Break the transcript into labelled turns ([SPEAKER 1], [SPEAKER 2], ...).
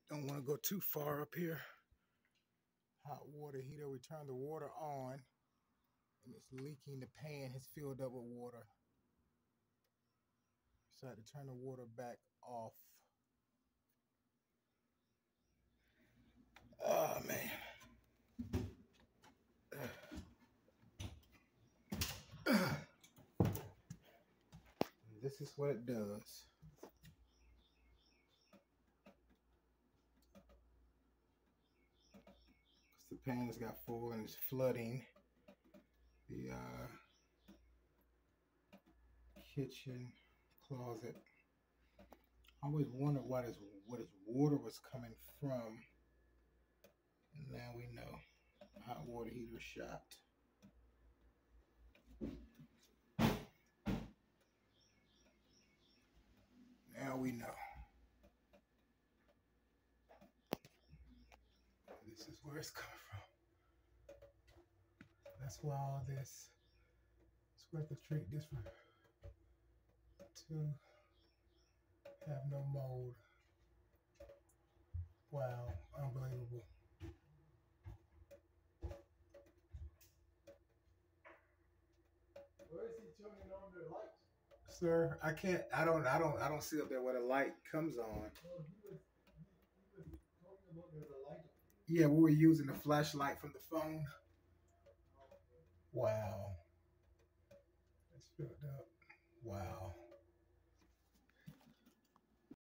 [SPEAKER 1] Don't want to go too far up here. Hot water heater, we turn the water on and it's leaking. The pan has filled up with water. So I had to turn the water back off. Oh man. This is what it does. The pan has got full and it's flooding the kitchen closet. I always wondered what his water was coming from. And now we know. Hot water heater shot. Now we know. This is where it's coming from. That's why all this. It's worth to treat this for to have no mold. Wow, unbelievable. Where is he turning on the light? Sir, I can't. I don't see up there where the light comes on. Well, he was talking about there's a light. Yeah, we were using the flashlight from the phone. Wow. That's filled up. Wow.